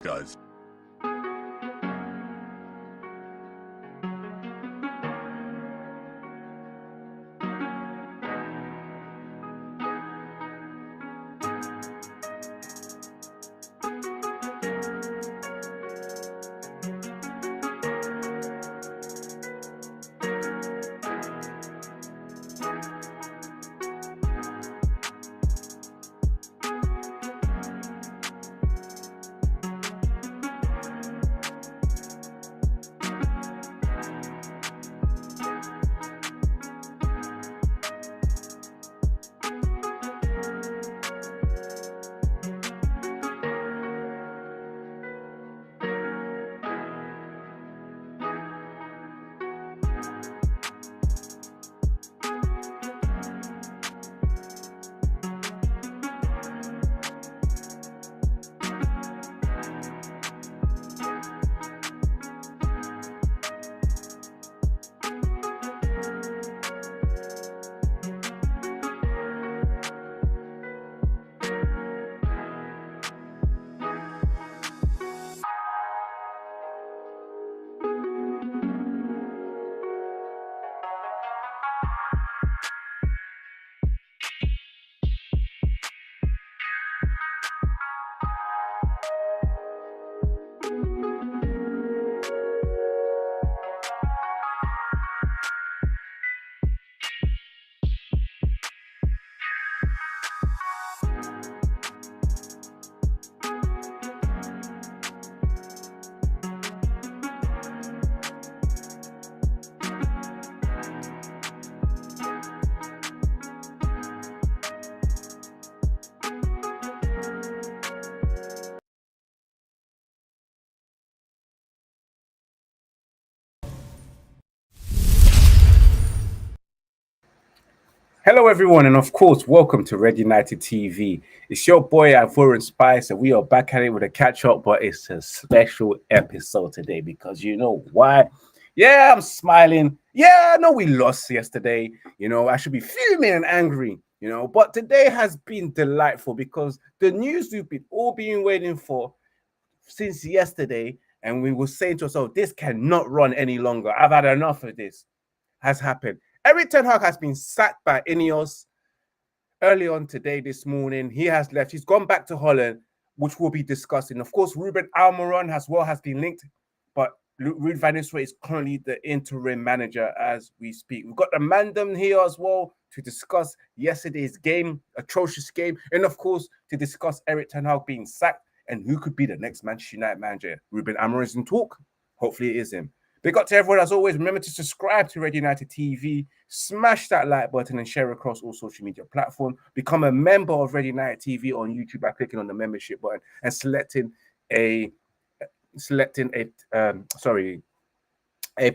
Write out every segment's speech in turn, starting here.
guys. Hello, everyone, and of course, welcome to Red United TV. It's your boy Ivorian Spice, and we are back at it with a catch-up, but it's a special episode today because you know why? Yeah, I'm smiling. Yeah, I know we lost yesterday. I should be fuming and angry, but today has been delightful because the news we've been waiting for since yesterday, and we were saying to ourselves, this cannot run any longer. I've had enough of this. Has happened. Erik Ten Hag has been sacked by Ineos early on today, this morning. He has left. He's gone back to Holland, which we'll be discussing. Of course, Ruben Amorim has been linked, but Ruud van Nistelrooy is currently the interim manager as we speak. We've got the Mandem here as well to discuss yesterday's game, atrocious game, and of course, to discuss Erik Ten Hag being sacked and who could be the next Manchester United manager. Ruben Amorim is in talk. Hopefully it is him. Big up to everyone as always. Remember to subscribe to Red United TV, smash that like button and share across all social media platforms. Become a member of Red United TV on YouTube by clicking on the membership button and selecting a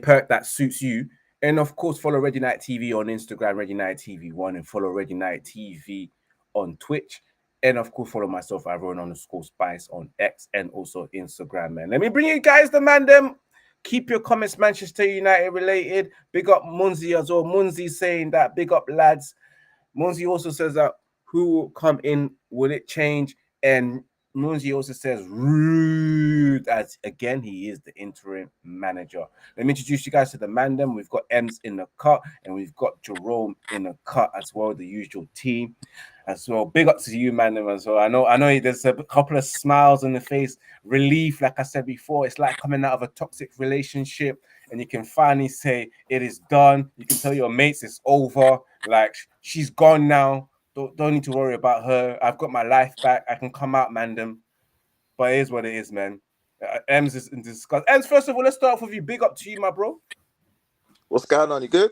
perk that suits you. And of course, follow Red United TV on Instagram, Red United TV1, and follow Red United TV on Twitch. And of course, follow myself, Ivorian_Spice on X and also Instagram, man. Let me bring you guys the Mandem. Keep your comments Manchester United related. Big up Munzi as well. Munzi saying that big up lads. Munzi also says that who will come in? Will it change? And Munzi also says rude, as again he is the interim manager. Let me introduce you guys to the Mandem. We've got Ems in the cut and we've got Jerome in the cut as well, the usual team as well. Big up to you, Mandem, as well. I know there's a couple of smiles on the face, relief, like I said before. It's like coming out of a toxic relationship and you can finally say it is done. You can tell your mates it's over, like she's gone now. Don't need to worry about her. I've got my life back. I can come out, Mandem. But it is what it is, man. Ems is in discuss. Ems, first of all, let's start off with you. Big up to you, my bro. What's going on? You good?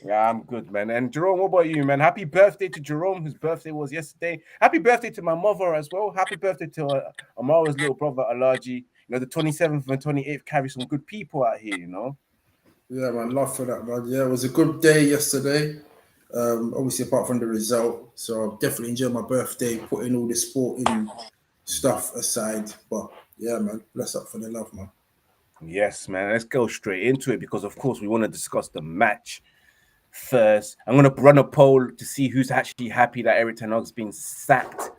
Yeah, I'm good, man. And Jerome, what about you, man? Happy birthday to Jerome, whose birthday was yesterday. Happy birthday to my mother as well. Happy birthday to Amara's little brother, Alaji. The 27th and 28th carry some good people out here, Yeah, man. Love for that, man. Yeah, it was a good day yesterday. Obviously, apart from the result. So I've definitely enjoyed my birthday, putting all the sporting stuff aside. But yeah, man, bless up for the love, man. Yes, man. Let's go straight into it because, of course, we want to discuss the match first. I'm going to run a poll to see who's actually happy that Erik Ten Hag's been sacked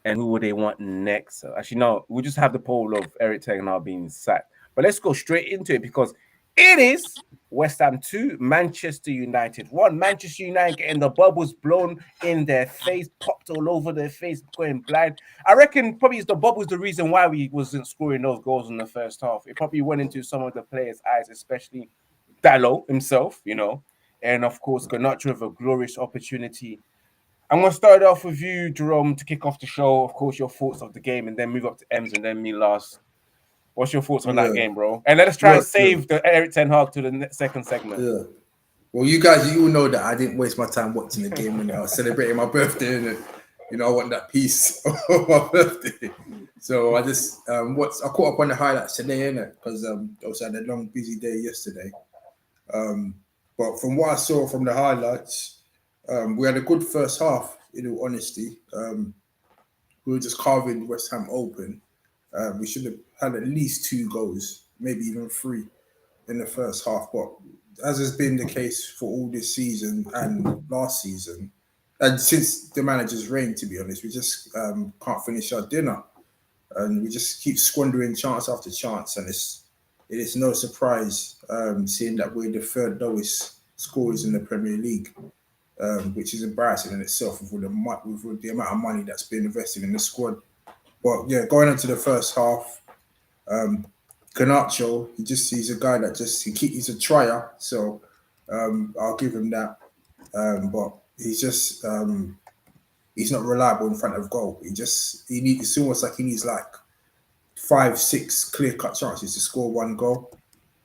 and who would they want next? So actually, no, we'll just have the poll of Erik Ten Hag being sacked. But let's go straight into it because it is West Ham 2, Manchester United 1. Manchester United getting the bubbles blown in their face, popped all over their face, going blind. I reckon probably it's the bubbles the reason why we wasn't scoring those goals in the first half. It probably went into some of the players' eyes, especially Dalot himself, and of course Garnacho with a glorious opportunity. I'm going to start off with you, Jerome, to kick off the show. Of course, your thoughts of the game, and then move up to Ems and then me last. What's your thoughts on that game, bro? And let us try and save the Erik Ten Hag to the second segment. Yeah. Well, you guys, you all know that I didn't waste my time watching the game when I was celebrating my birthday, and I want that piece of my birthday. So I just I caught up on the highlights today, innit? Because also had a long, busy day yesterday. But from what I saw from the highlights, we had a good first half. In all honesty, we were just carving West Ham open. We should have had at least 2 goals, maybe even 3 in the first half. But as has been the case for all this season and last season, and since the manager's reign, to be honest, we just can't finish our dinner. And we just keep squandering chance after chance. And it is no surprise seeing that we're the 3rd lowest scorers in the Premier League, which is embarrassing in itself with the amount of money that's been invested in the squad. But yeah, going into the first half, Garnacho, he's a guy that he's a trier, so I'll give him that. But he's just he's not reliable in front of goal. It's almost like he needs like 5, 6 clear-cut chances to score 1 goal,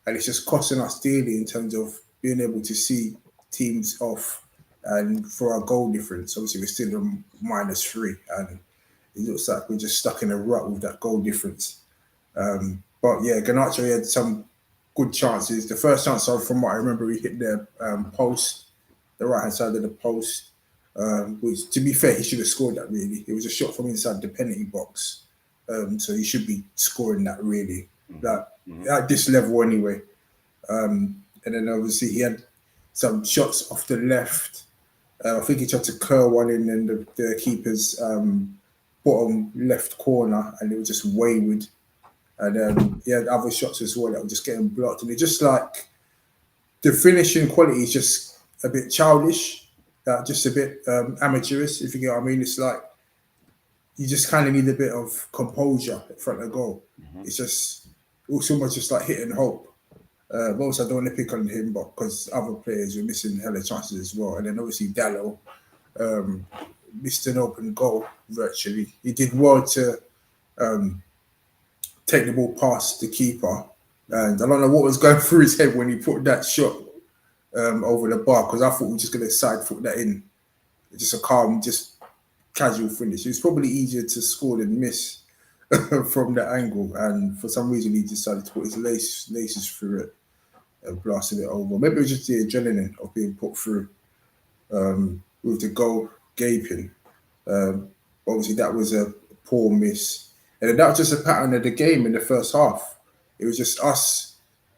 and it's just costing us dearly in terms of being able to see teams off and for our goal difference. Obviously, we're still on -3, and it looks like we're just stuck in a rut with that goal difference. But yeah, Garnacho had some good chances. The first chance, from what I remember, he hit the post, the right-hand side of the post, which, to be fair, he should have scored that, really. It was a shot from inside the penalty box. So he should be scoring that, really, at this level anyway. And then, obviously, he had some shots off the left. I think he tried to curl one in the keeper's bottom left corner, and it was just wayward. And he had other shots as well that were just getting blocked. And it's just like the finishing quality is just a bit childish, just a bit amateurish, if you get what I mean. It's like you just kind of need a bit of composure in front of goal. It's almost just like hit and hope. Also, I don't want to pick on him, but because other players were missing hella chances as well. And then obviously Dalot missed an open goal virtually. He did well to take the ball past the keeper. And I don't know what was going through his head when he put that shot over the bar, because I thought we were just going to side foot that in. Just a calm, just casual finish. It was probably easier to score than miss from that angle. And for some reason, he decided to put his laces through it and blasted it over. Maybe it was just the adrenaline of being put through with the goal gaping. Obviously, that was a poor miss. And that was just a pattern of the game in the first half. It was just us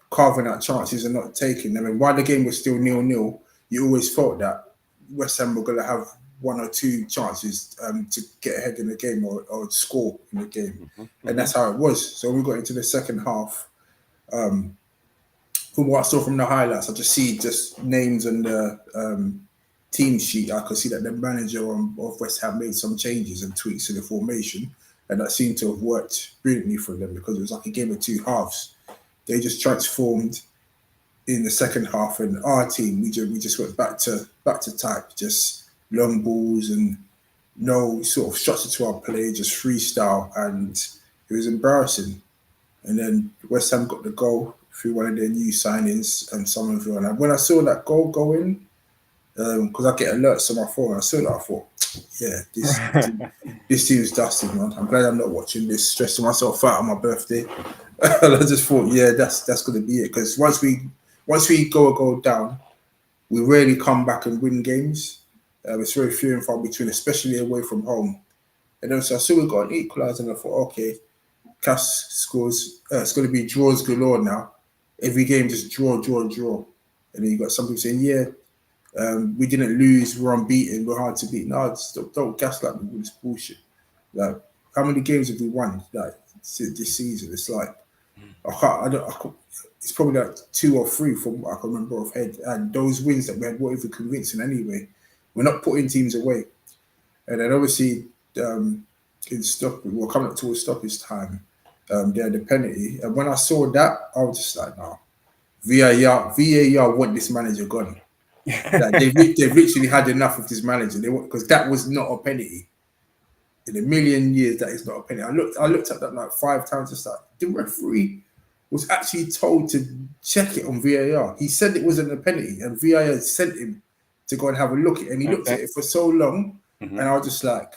carving out chances and not taking them. And while the game was still 0-0, you always felt that West Ham were going to have 1 or 2 chances to get ahead in the game or score in the game. And that's how it was. So we got into the second half. From what I saw from the highlights, I just see names on the team sheet. I could see that the manager of West Ham made some changes and tweaks to the formation. And that seemed to have worked brilliantly for them, because it was like a game of 2 halves. They just transformed in the second half, and our team, we just went back to type, just long balls and no sort of structure to our play, just freestyle, and it was embarrassing. And then West Ham got the goal through one of their new signings, and Somerville. And when I saw that goal go in, because I get alerts on my phone, I saw that, I thought, yeah, this team's dusted, man. I'm glad I'm not watching this, stressing myself out on my birthday. And I just thought, yeah, that's going to be it. Because once we go a goal down, we rarely come back and win games. It's very few and far between, especially away from home. And then so I saw we got an equaliser, and I thought, okay, Cass scores. It's going to be draws galore now. Every game just draw. And then you got some people saying, yeah, we didn't lose, we're unbeaten, we're hard to beat. No, don't gaslight me with this bullshit. Like, how many games have we won like this season? It's like I can't, it's probably like 2 or 3 from what I can remember off head. And those wins that we had weren't even convincing anyway. We're not putting teams away. And then obviously in stock, we're coming up towards stoppage time. They had the penalty, and when I saw that, I was just like, no, VAR want this manager gone. Like, they've literally had enough of this manager. They want, because that was not a penalty. In a million years, that is not a penalty. I looked at that like 5 times. Just like, the referee was actually told to check it on VAR. He said it wasn't a penalty, and VAR sent him to go and have a look at it. And he looked at it for so long, and I was just like,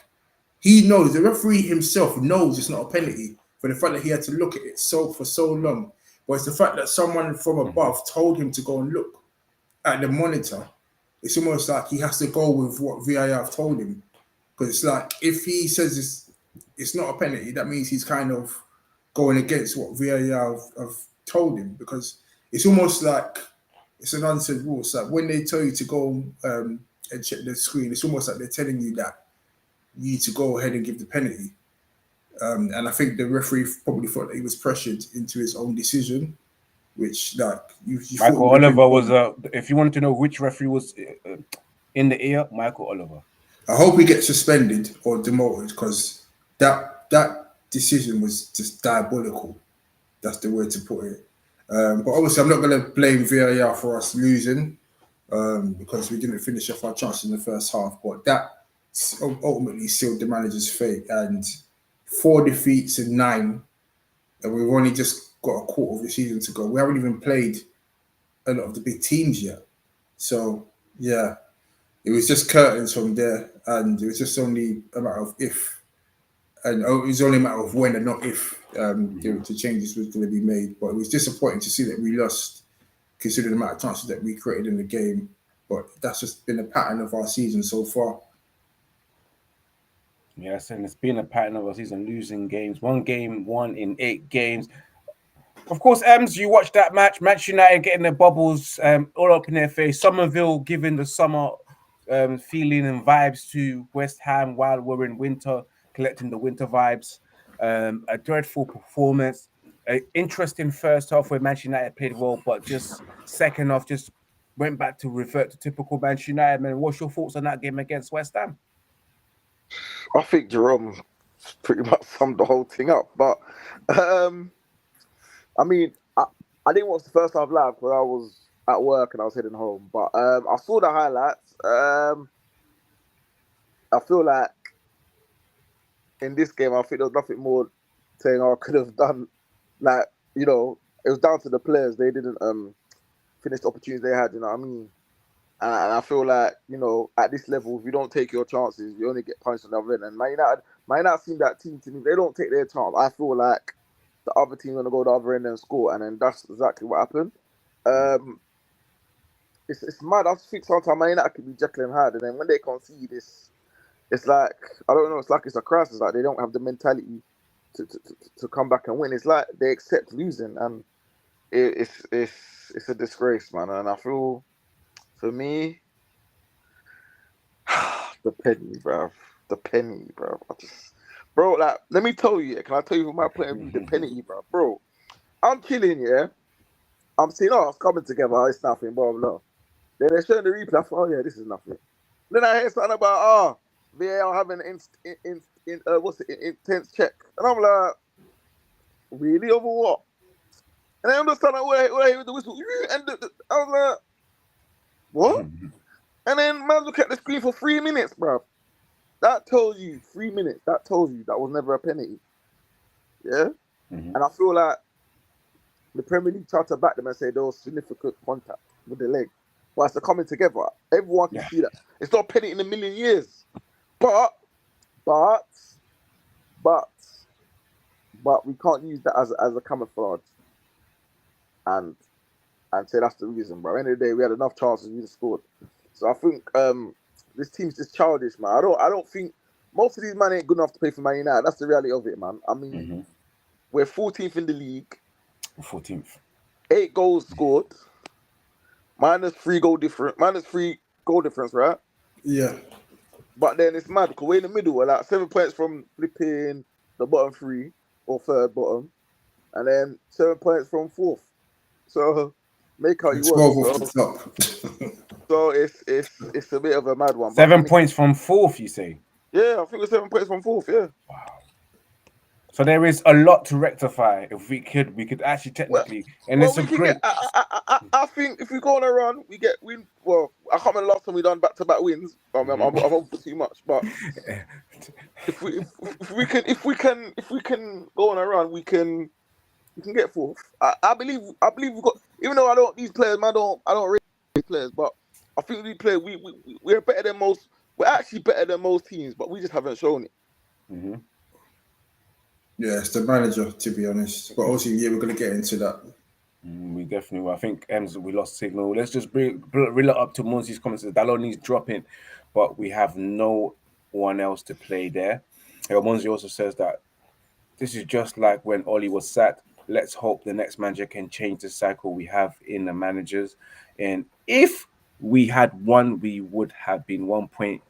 he knows, the referee himself knows it's not a penalty for the fact that he had to look at it for so long. But it's the fact that someone from above told him to go and look at the monitor. It's almost like he has to go with what VAR have told him. Because it's like, if he says it's not a penalty, that means he's kind of going against what VAR have told him. Because it's almost like it's an unsaid rule. It's like when they tell you to go and check the screen, it's almost like they're telling you that you need to go ahead and give the penalty. And I think the referee probably thought that he was pressured into his own decision, which, like, you Michael Oliver was if you wanted to know which referee was in the ear, Michael Oliver. I hope he gets suspended or demoted, because that decision was just diabolical. That's the way to put it. But obviously, I'm not going to blame VAR for us losing, because we didn't finish off our chances in the first half. But that ultimately sealed the manager's fate. And 4 defeats in 9, and we've only just got a quarter of the season to go. We haven't even played a lot of the big teams yet. So, yeah, it was just curtains from there, and it was just only a matter of if, and it was only a matter of when and not if the changes was going to be made. But it was disappointing to see that we lost, considering the amount of chances that we created in the game. But that's just been a pattern of our season so far. Yes, and it's been a pattern of our season, losing games. 1 game won in 8 games. Of course, Ems, you watched that match. Manchester United getting their bubbles all up in their face. Somerville giving the summer feeling and vibes to West Ham while we're in winter, collecting the winter vibes. A dreadful performance. An interesting first half where Manchester United played well, but just second half just went back to revert to typical Manchester United. Man, what's your thoughts on that game against West Ham? I think Jerome pretty much summed the whole thing up. But, I mean, I didn't watch the first half live because I was at work and I was heading home. But I saw the highlights. I feel like in this game, I think there was nothing more saying I could have done. Like, you know, it was down to the players. They didn't finish the opportunities they had, you know what I mean? And I feel like, you know, at this level, if you don't take your chances, you only get punished on the other end. And Man United seem that team to me. If they don't take their chance, I feel like the other team's going to go the other end and score. And then that's exactly what happened. It's mad. I think sometimes Man United can be Jekyll and Hyde. And then when they concede, it's like, I don't know, it's like it's a crisis. Like they don't have the mentality to come back and win. It's like they accept losing. And it's a disgrace, man. And I feel... For me, the penny, bro. The penny, bro. Bro, like, let me tell you, can I tell you from my point of view, the penny, bro. Bro, I'm chilling, yeah. I'm seeing, it's coming together, it's nothing, blah, blah. Then they're showing the replay, I thought, yeah, this is nothing. Then I hear something about, VAR having intense check. And I'm like, really, over what? And then I'm just starting to hear the whistle. And I was like, what? And then man look at the screen for 3 minutes, bro. That tells you 3 minutes. That tells you that was never a penalty. Yeah? And I feel like the Premier League tried to back them and say there was significant contact with the leg. But it's the coming together. Everyone can see that. It's not a penalty in a million years. But we can't use that as a camouflage. And say that's the reason, bro. At the end of the day, we had enough chances, we just scored. So I think this team's just childish, man. I don't think most of these men ain't good enough to play for Man United. That's the reality of it, man. I mean, we're 14th in the league. 14th. 8 goals scored. -3 goal difference, right? Yeah. But then it's mad because we're in the middle. We're like 7 points from flipping the bottom 3 or third bottom, and then 7 points from 4th. So make out you 12 want. off the top. So it's a bit of a mad one. 7 points from 4th, you say? Yeah, I think it's 7 points from 4th. Yeah. Wow. So there is a lot to rectify. If we could actually technically, and it's a great. I think if we go on a run, we get win. Well, I can't remember the last time we done back-to-back wins. I won't put too much, but if we can go on a run, we can get 4th. I believe we've got. Even though I don't rate these players, but I think these players we're better than most. We're actually better than most teams, but we just haven't shown it. Mm-hmm. Yeah, it's the manager, to be honest. But also, yeah, we're going to get into that. We definitely will. I think we lost signal. Let's just reel it up to Monsi's comments. Daloni's dropping, but we have no one else to play there. Monzi also says that this is just like when Oli was sacked. Let's hope the next manager can change the cycle we have in the managers. And if we had won, we would have been 1 point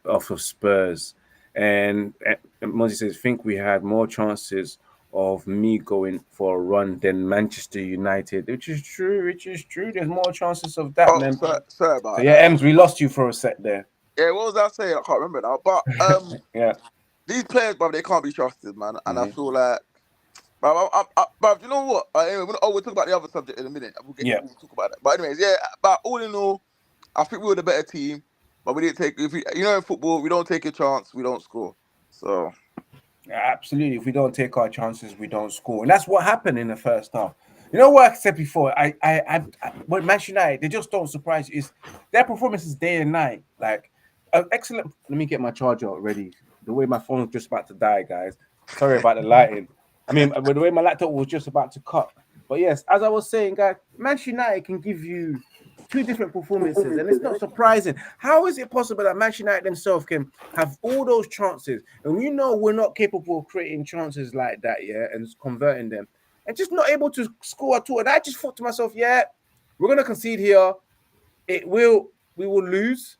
off of Spurs. And Monty says, think we had more chances of me going for a run than Manchester United, which is true. There's more chances of that, man. Sorry about that. Yeah, Ems, we lost you for a sec there. Yeah, what was I saying? I can't remember now. But yeah, these players, bruv, they can't be trusted, man. And I feel like, bruv, you know what? Anyway, we'll talk about the other subject in a minute. We'll talk about that. But anyways, yeah. But all in all, I think we were the better team. But we didn't take. In football, we don't take a chance, we don't score. So, absolutely, if we don't take our chances, we don't score, and that's what happened in the first half. You know what I said before? When Manchester United, they just don't surprise you. It's their performances day and night. Like, excellent. Let me get my charger ready. The way my phone was just about to die, guys. Sorry about the lighting. I mean, the way my laptop was just about to cut. But yes, as I was saying, guys, Manchester United can give you 2 different performances, and it's not surprising. How is it possible that Manchester United themselves can have all those chances, and we know we're not capable of creating chances like that, yeah, and converting them, and just not able to score at all? And I just thought to myself, yeah, we're gonna concede here. We will lose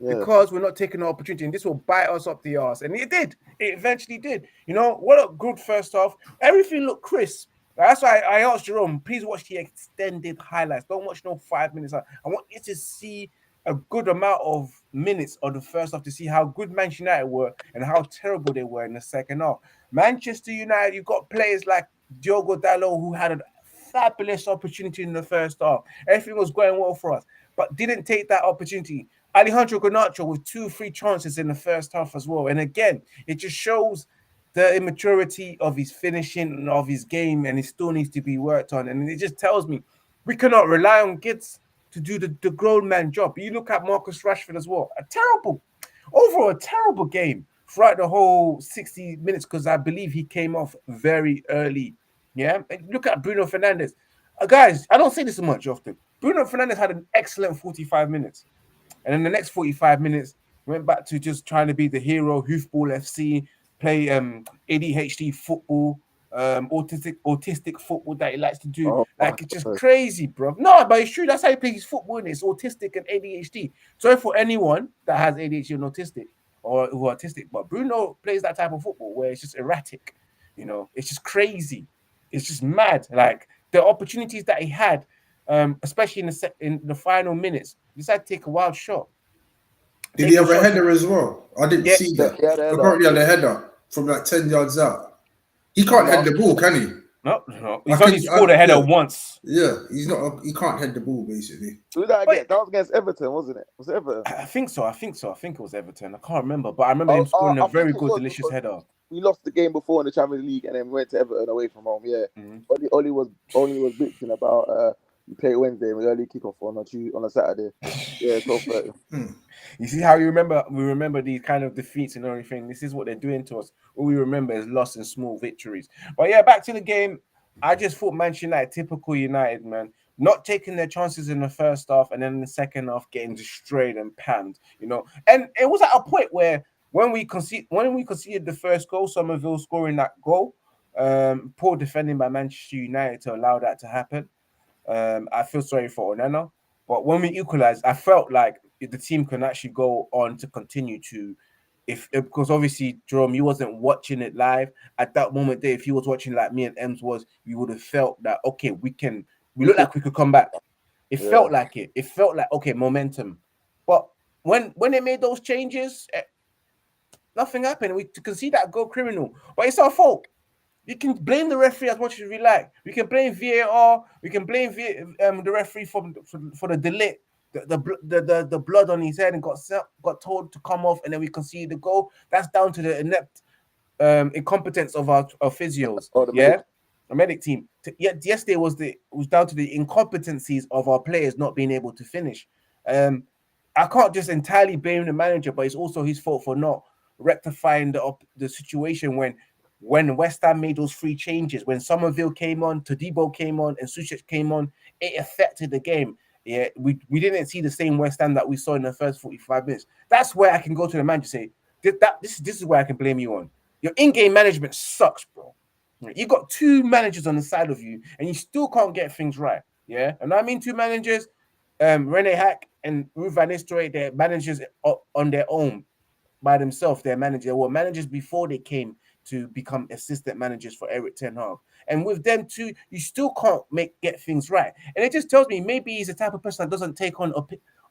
because we're not taking the opportunity, and this will bite us up the arse. And it did. It eventually did. You know, what a good first half. Everything looked crisp. That's why I asked Jerome, please watch the extended highlights. Don't watch no 5 minutes. I want you to see a good amount of minutes of the first half to see how good Manchester United were and how terrible they were in the second half. Manchester United, you've got players like Diogo Dalot who had a fabulous opportunity in the first half. Everything was going well for us, but didn't take that opportunity. Alejandro Garnacho with 2-3 chances in the first half as well. And again, it just shows the immaturity of his finishing and of his game, and it still needs to be worked on. And it just tells me we cannot rely on Gitz to do the grown man job. You look at Marcus Rashford as well. A terrible game throughout the whole 60 minutes, because I believe he came off very early. Yeah, and look at Bruno Fernandes. Guys, I don't say this much often. Bruno Fernandes had an excellent 45 minutes. And in the next 45 minutes, went back to just trying to be the hero, Hoofball FC, play ADHD football, autistic football that he likes to do. It's just crazy, bro. No, but it's true. That's how he plays football. It's autistic and ADHD. Sorry for anyone that has ADHD and autistic or who are autistic, but Bruno plays that type of football where it's just erratic. You know, it's just crazy. It's just mad. Like the opportunities that he had, especially in the final minutes, he decided to take a wild shot. Did he have a header as well? I didn't see that. Apparently, he had a header from like 10 yards out. He can't head the ball, can he? No. He's only scored a header once. Yeah, he's not. He can't head the ball, basically. Who did that again? That was against Everton, wasn't it? Was it Everton? I think so. I think it was Everton. I can't remember, but I remember him scoring a very good, delicious header. We lost the game before in the Champions League, and then we went to Everton away from home. Yeah, Oli was bitching about you play Wednesday and we early kick off on a Saturday. Yeah, 12:30. You see how we remember these kind of defeats and everything. This is what they're doing to us. All we remember is loss and small victories. But yeah, back to the game. I just thought Manchester United, typical United, man, not taking their chances in the first half, and then in the second half getting destroyed and panned. You know, and it was at a point where when we conceded the first goal, Somerville scoring that goal, poor defending by Manchester United to allow that to happen. I feel sorry for Onana. But when we equalized, I felt like the team can actually go on to continue to, if because obviously Jerome, you wasn't watching it live at that moment there. If you was watching like me and Ems was, you would have felt that okay, we look like we could come back. It felt like it. It felt like okay, momentum. But when they made those changes, nothing happened. We can see that goal criminal, but it's our fault. You can blame the referee as much as we like. We can blame VAR. We can blame the referee for the delay, the blood on his head and got told to come off, and then we conceded the goal. That's down to the inept incompetence of our physios. A medic team. Yesterday was down to the incompetencies of our players not being able to finish. I can't just entirely blame the manager, but it's also his fault for not rectifying the situation when West Ham made those 3 changes, when Somerville came on, Todibo came on, and Suchek came on, it affected the game. Yeah, we didn't see the same West Ham that we saw in the first 45 minutes. That's where I can go to the manager and say, this is where I can blame you on. Your in-game management sucks, bro. You got 2 managers on the side of you, and you still can't get things right. Yeah, and I mean 2 managers, Rene Hack and Ruud van Nistelrooy, they're managers on their own by themselves. They were managers before they came to become assistant managers for Erik Ten Hag. And with them too, you still can't get things right. And it just tells me maybe he's the type of person that doesn't take on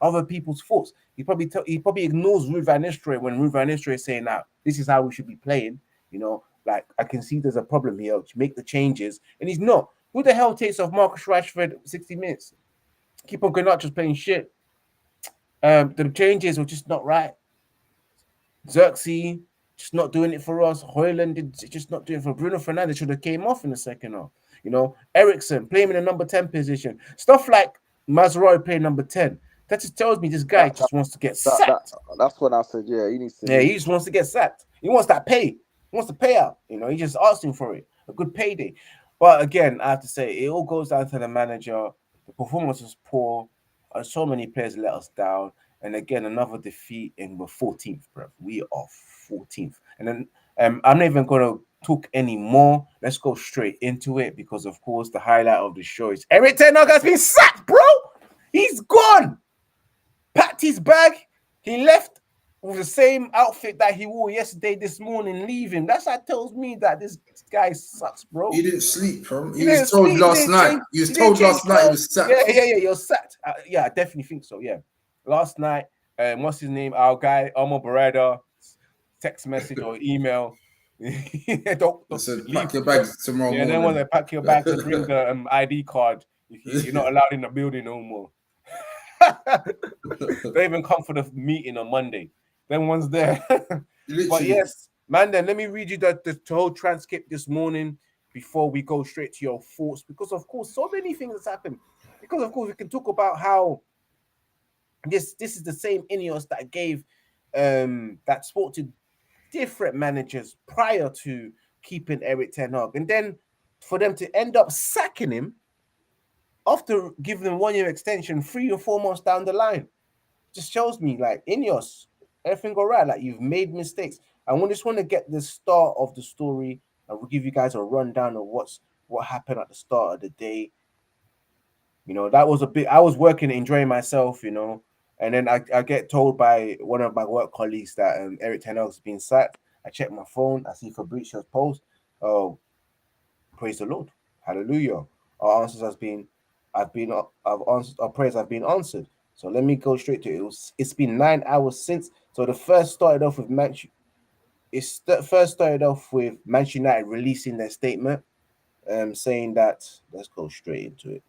other people's faults. He probably ignores Ruud van Nistelrooy when Ruud van Nistelrooy is saying, "Now this is how we should be playing." You know, like I can see there's a problem here. To make the changes, and he's not. Who the hell takes off Marcus Rashford 60 minutes? Keep on Garnacho's playing shit. The changes were just not right. Xerxes just not doing it for us. Højlund just not doing it for Bruno Fernandes. Should have came off in the second half. You know, Ericsson playing in the number 10 position. Stuff like Mazraoui playing number 10. That just tells me this guy just wants to get sacked. That's when I said, he needs to. Yeah, he just wants to get sacked. He wants that pay. He wants the payout. You know, he just asking for it. A good payday. But again, I have to say, it all goes down to the manager. The performance was poor. So many players let us down. And again, another defeat, and we're 14th, bro. We are 14th. And then I'm not even going to talk anymore. Let's go straight into it because, of course, the highlight of the show is Erik Ten Hag has been sacked, bro. He's gone. Packed his bag. He left with the same outfit that he wore yesterday, this morning, leaving. That tells me that this guy sucks, bro. He didn't sleep, bro. He was told last night. He was told last night he was sacked. Yeah, you're sacked. Yeah, I definitely think so, yeah. Last night, what's his name? Our guy, Omar Barada, text message or email. don't pack your bags tomorrow morning. Then when they pack your bags and bring the ID card, you're not allowed in the building no more. They even come for the meeting on Monday. Then one's there. But yes, man, then let me read you the whole transcript this morning before we go straight to your thoughts. Because, of course, so many things has happened. Because, of course, we can talk about how this is the same Ineos that gave that spoke to different managers prior to keeping Erik Ten Hag, and then for them to end up sacking him after giving him 1-year extension 3 or 4 months down the line, just shows me like Ineos, everything go right. Like you've made mistakes. I just want to get the start of the story. I will give you guys a rundown of what happened at the start of the day. You know, that was a bit. I was working, enjoying myself. You know. And then I get told by one of my work colleagues that Erik Ten Hag has been sacked. I check my phone. I see Fabrizio's post. Oh, praise the Lord. Hallelujah. Our answers have been answered. So let me go straight to it. It's been 9 hours since. So the first started off with Manchester United releasing their statement, saying that. Let's go straight into it.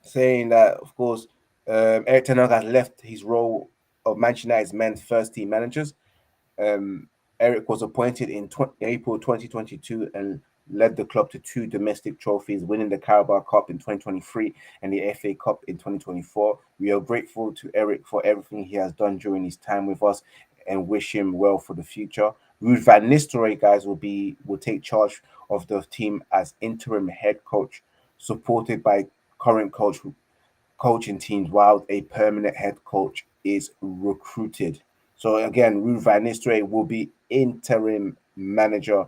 Saying that, of course, Erik Ten Hag has left his role of Manchester United's men's first team managers. Erik was appointed in April 2022 and led the club to 2 domestic trophies, winning the Carabao Cup in 2023 and the FA Cup in 2024. We are grateful to Erik for everything he has done during his time with us and wish him well for the future. Ruud van Nistelrooy, guys, will take charge of the team as interim head coach, supported by current coaching teams, while a permanent head coach is recruited. So again, Ruud van Nistelrooy will be interim manager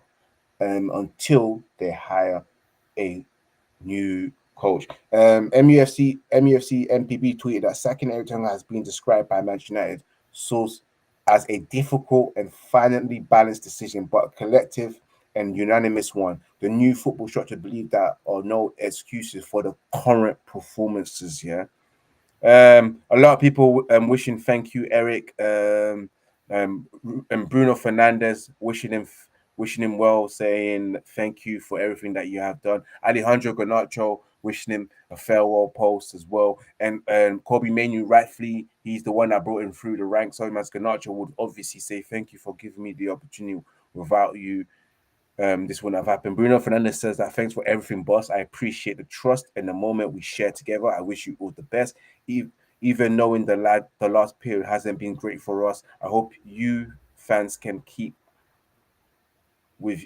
until they hire a new coach. MUFC MPB tweeted that sacking Erik Ten Hag has been described by Manchester United source as a difficult and finally balanced decision, but a collective and unanimous one. The new football structure believe that are no excuses for the current performances. Yeah. A lot of people wishing thank you, Eric. And Bruno Fernandez wishing him well, saying thank you for everything that you have done. Alejandro Garnacho wishing him a farewell post as well. And Kobe Manu, rightfully, he's the one that brought him through the ranks. So as Garnacho would obviously say thank you for giving me the opportunity. Without you, this wouldn't have happened. Bruno Fernandez says that thanks for everything, boss. I appreciate the trust and the moment we share together. I wish you all the best. Even knowing the last period hasn't been great for us, I hope you fans can keep with.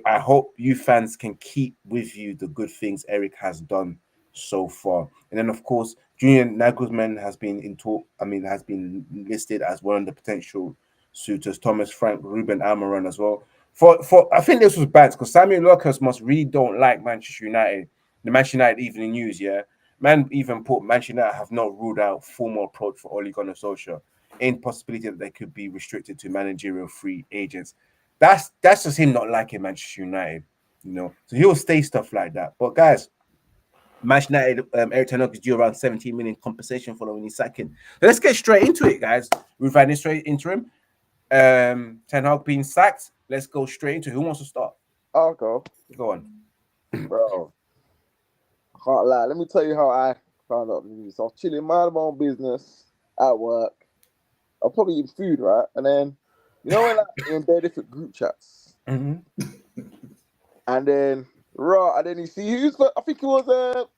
I hope you fans can keep with you the good things Eric has done so far. And then, of course, Julian Nagelsmann has been in talk. Has been listed as one of the potential suitors. Thomas Frank, Ruben Amorim as well. For I think this was bad because Samuel Lucas must really don't like Manchester United. The Manchester United Evening News, yeah. Man even put Manchester United have not ruled out formal approach for Ole Gunnar Solskjaer. Ain't possibility that they could be restricted to managerial free agents. That's just him not liking Manchester United, you know. So he'll say stuff like that. But guys, Manchester United, Erik Ten Hag is due around 17 million compensation following his sacking. So let's get straight into it, guys. We've had this straight into him. Ten Hag being sacked. Let's go straight into it. Who wants to start? I'll go. Go on. Bro. Can't lie. Let me tell you how I found out the news. I was chilling, minding my own business at work. I'll probably eat food, right? And then, you know when like, you're in their different group chats? Mm-hmm. And then, and then you see who's, I think it was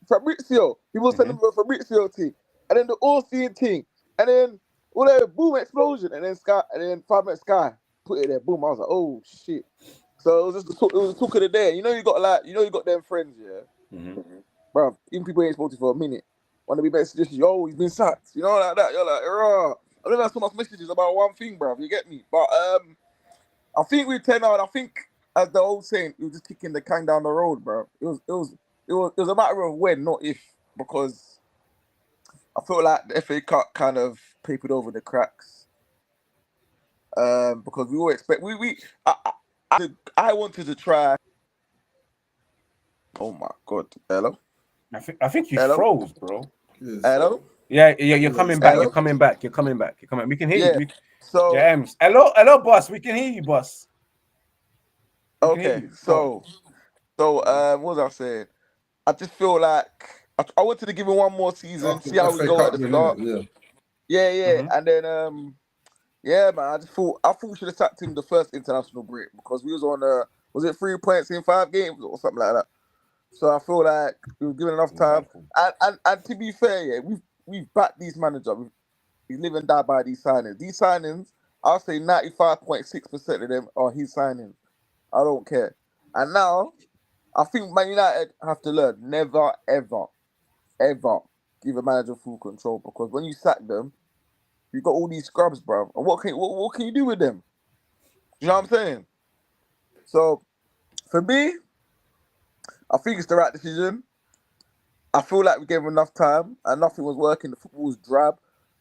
Fabrizio. People sending the Fabrizio thing. And then the all-seeing thing. And then, whatever, boom, explosion. And then 5 minutes Sky put it there, boom. I was like, oh, shit. So it was just it was a talk of the day. You know you got them friends, yeah? Mm-hmm. Bro, even people ain't spoken for a minute. Want to be better suggestions, yo, he's been sacked. You know, like that. You're like, raw. I don't have so much messages about one thing, bro. You get me? But I think with Ten Hag, I think as the old saying, he was just kicking the can down the road, bro. It was a matter of when, not if, because I feel like the FA Cup kind of papered over the cracks. Because we all expect I wanted to try. Oh my god! Hello. I think you froze, bro. Yes. Hello. Yeah, you're coming back. Hello? You're coming back. You're coming back. You're coming. We can hear you. So yeah, hello, boss. We can hear you, boss. Okay, so what was I saying? I just feel like I wanted to give him one more season, see how we go at the start. Yeah. Mm-hmm. And then yeah, man, I thought we should have sacked him the first international break because we was on was it 3 points in 5 games or something like that. So I feel like we were given enough time. And to be fair, yeah, we've backed these managers. We live and die by these signings. These signings, I'll say 95.6% of them are his signings. I don't care. And now, I think Man United have to learn never, ever, ever give a manager full control because when you sack them, you got all these scrubs, bro. And what can you do with them? You know what I'm saying? So, for me, I think it's the right decision. I feel like we gave him enough time and nothing was working. The football was drab.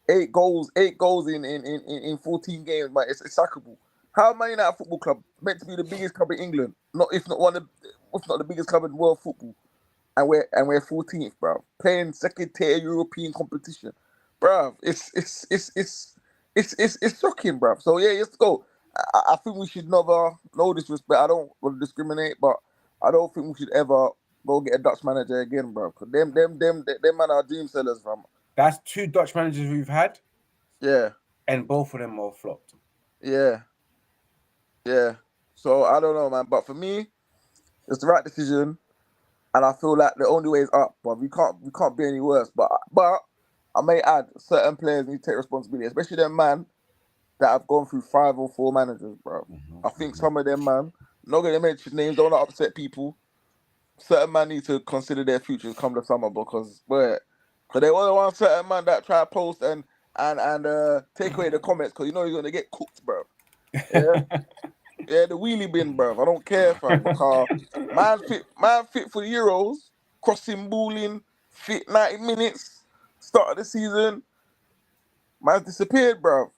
8 goals in 14 games, man. It's sackable. How am Man United Football Club meant to be the biggest club in England? If not the biggest club in world football, and we're 14th, bro. Playing second-tier European competition, bro. It's shocking, bro. So yeah, let's go. I think we should never. No disrespect. I don't want to discriminate, but I don't think we should ever go get a Dutch manager again, bro. Cause them man are dream sellers, fam. That's 2 Dutch managers we've had. Yeah. And both of them all flopped. Yeah. So I don't know, man. But for me, it's the right decision, and I feel like the only way is up. But we can't be any worse. But I may add certain players need to take responsibility, especially them man that have gone through 5 or 4 managers, bro. I think some of them man, not gonna mention names, don't want to upset people. Certain man need to consider their futures come the summer because they only want certain man that try to post and take away the comments because you know you're gonna get cooked, bro. Yeah. Yeah, the wheelie bin, bruv. I don't care, fam. Because man fit for the Euros, crossing, balling, fit 90 minutes, start of the season. Man disappeared, bruv.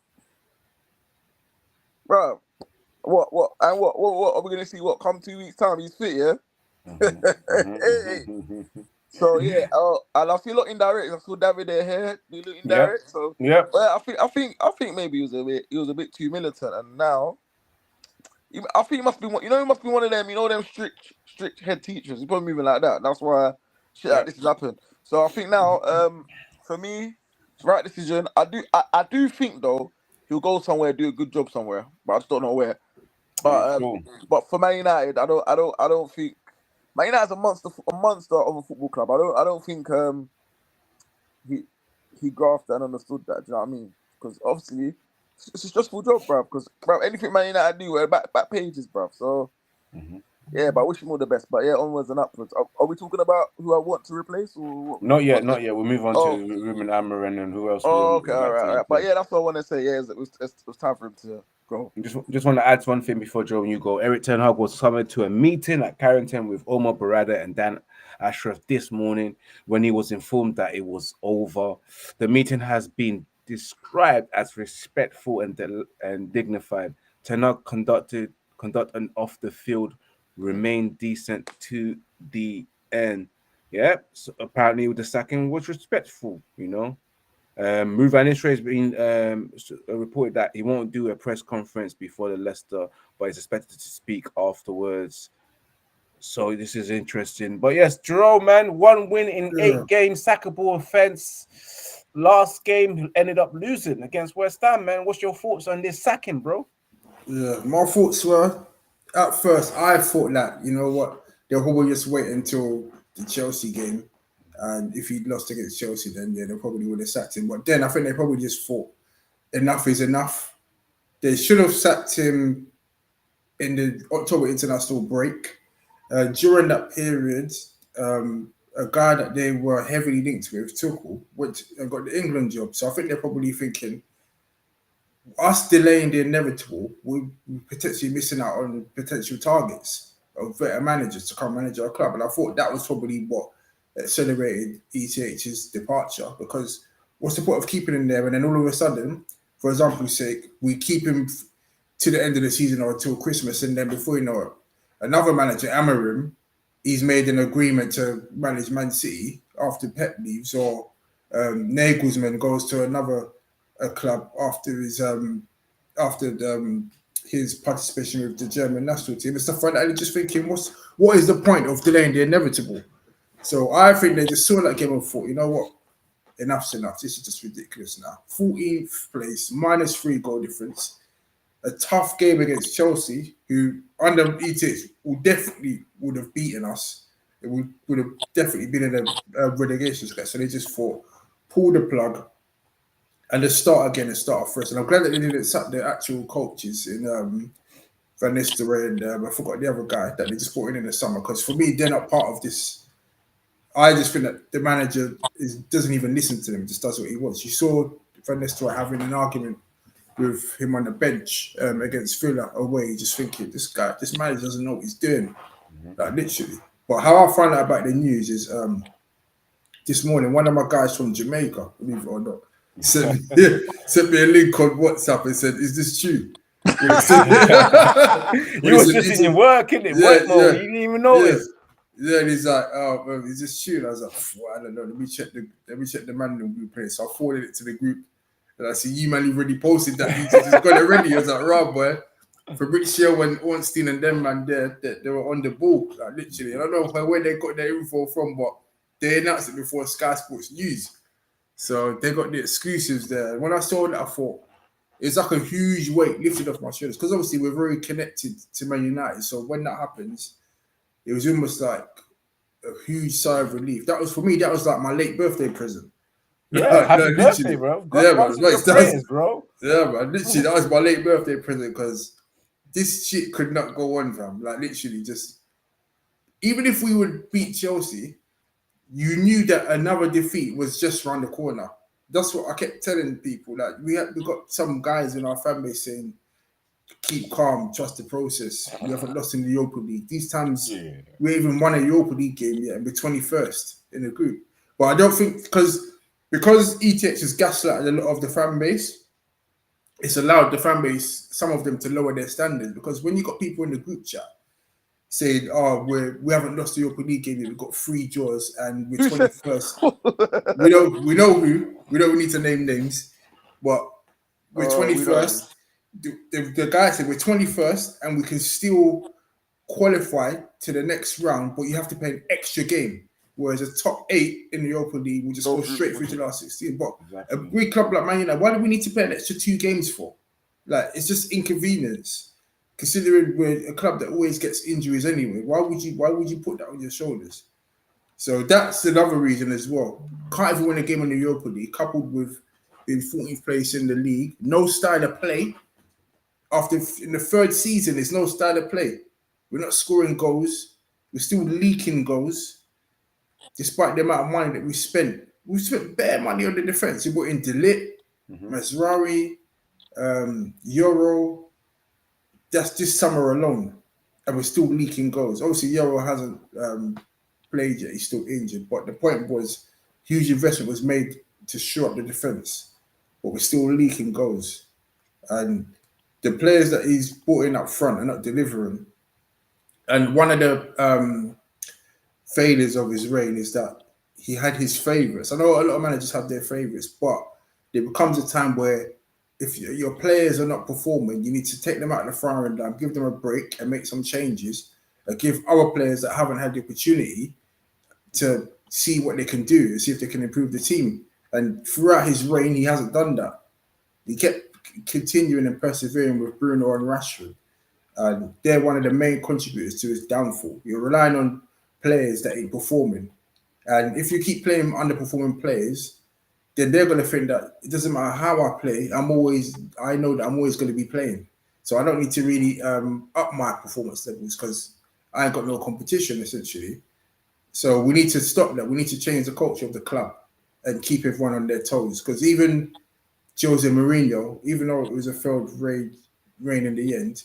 Bruv. What are we gonna see? What come 2 weeks time? He's fit, yeah. Hey. So yeah, and I feel like indirect. I saw David here. Do look indirect. So Yep. well, I think maybe he was a bit too militant, and now I think he must be one. He must be one of them. Them strict head teachers. He's probably moving like that. That's why shit like this has happened. So I think now, for me, it's the right decision. I do think though he'll go somewhere, do a good job somewhere, but I just don't know where. But but for Man United, I don't think Man United's a monster of a football club. I don't think he grasped and understood that. Do you know what I mean? Because obviously it's a stressful job, bruv. Because anything Man United do, we're back pages, bruv. So yeah, but I wish him all the best. But yeah, onwards and upwards. Are we talking about who I want to replace or what? Not yet. We'll move on to Ruben Amorim and who else. Okay, all right. But yeah, that's what I want to say. Yeah, it was time for him to go. Just want to add one thing before Joe and you go. Erik Ten Hag was summoned to a meeting at Carrington with Omar Barada and Dan Ashraf this morning when he was informed that it was over. The meeting has been described as respectful and dignified. Ten Hag conduct an off the field, remain decent to the end. Yeah, so apparently the sacking was respectful, Ruvan Isra has been reported that he won't do a press conference before the Leicester, but he's expected to speak afterwards. So this is interesting. But yes, Jerome, man, 1 win in 8 games, sackable offense. Last game, he ended up losing against West Ham, man. What's your thoughts on this sacking, bro? Yeah, my thoughts were, at first, I thought that, you know what, they'll probably just wait until the Chelsea game. And if he'd lost against Chelsea, then yeah, they probably would have sacked him. But then I think they probably just thought enough is enough. They should have sacked him in the October international break. During that period, a guy that they were heavily linked with, Tuchel, went and got the England job. So I think they're probably thinking, us delaying the inevitable, we're potentially missing out on potential targets of better managers to come manage our club. And I thought that was probably what accelerated ETH's departure, because what's the point of keeping him there and then all of a sudden, for example's sake, we keep him to the end of the season or until Christmas, and then before you know it, another manager, Amorim, he's made an agreement to manage Man City after Pep leaves, or Nagelsmann goes to another club after his participation with the German national team and stuff like that. And just thinking, what is the point of delaying the inevitable? So I think they just saw that game and thought, you know what, enough's enough. This is just ridiculous now. 14th place, -3 goal difference. A tough game against Chelsea, who under ETH would have beaten us. It would have definitely been in a relegation scratch. So they just thought, pull the plug and just start again and start fresh. And I'm glad that they didn't sack the actual coaches in Van Nistelrooy and I forgot the other guy that they just brought in the summer. Because for me, they're not part of this. I just think that the manager doesn't even listen to them, just does what he wants. You saw Van Nistelrooy having an argument with him on the bench against Villa away, just thinking, this manager doesn't know what he's doing, like literally. But how I found out about the news is this morning, one of my guys from Jamaica, believe it or not, sent me a link on WhatsApp and said, "Is this true?" You was just in your work, innit? Work mode. You didn't even notice. Yeah, and he's like, "Oh, man, is this true?" And I was like, well, "I don't know. Let me check the manual blueprint." So I forwarded it to the group, and I see you man already posted that. You just got it ready. I was like, "Right, boy." Fabrizio and Ornstein and them man there, they were on the ball, like literally. I don't know where they got their info from, but they announced it before Sky Sports News. So they got the exclusives there. When I saw that, I thought it's like a huge weight lifted off my shoulders, because obviously we're very connected to Man United. So when that happens, it was almost like a huge sigh of relief. That was, for me, that was like my late birthday present. Yeah, happy birthday, bro. Yeah, man. Bro. Yeah, man. Literally, that was my late birthday present, because this shit could not go on, fam. Like, literally, just... Even if we would beat Chelsea, you knew that another defeat was just around the corner. That's what I kept telling people. Like, we got some guys in our fan base saying, keep calm, trust the process. We haven't lost in the Europa League. These times, we even won a Europa League game yet, and we're 21st in the group. But I don't think, because ETH has gaslighted a lot of the fan base, it's allowed the fan base, some of them, to lower their standards. Because when you got people in the group chat saying, "Oh, we haven't lost the Europa League game yet, we've got 3 draws and we're 21st," we know who. We don't need to name names, but we're 21st. The guy said we're 21st and we can still qualify to the next round, but you have to play an extra game. Whereas a top 8 in the Europa League will just go straight through to the last 16. But a big club like Man United, why do we need to play an extra 2 games for? Like, it's just inconvenience. Considering we're a club that always gets injuries anyway, why would you put that on your shoulders? So that's another reason as well. Can't even win a game in the Europa League, coupled with being 14th place in the league. No style of play. In the 3rd season, there's no style of play. We're not scoring goals. We're still leaking goals. Despite the amount of money that we spent. We spent bare money on the defense. We brought in De Ligt, Masraoui, Euro. That's this summer alone. And we're still leaking goals. Obviously, Euro hasn't played yet. He's still injured. But the point was, huge investment was made to shore up the defense. But we're still leaking goals. And the players that he's brought in up front are not delivering. And one of the failures of his reign is that he had his favourites. I know a lot of managers have their favourites, but there becomes a time where if your players are not performing, you need to take them out of the firing line, give them a break and make some changes, and give our players that haven't had the opportunity to see what they can do and see if they can improve the team. And throughout his reign, he hasn't done that. He kept continuing and persevering with Bruno and Rashford. And they're one of the main contributors to his downfall. You're relying on players that ain't performing. And if you keep playing underperforming players, then they're going to think that it doesn't matter how I play, I know that I'm always going to be playing. So I don't need to really up my performance levels because I ain't got no competition, essentially. So we need to stop that. We need to change the culture of the club and keep everyone on their toes. Because even Jose Mourinho, even though it was a failed reign in the end,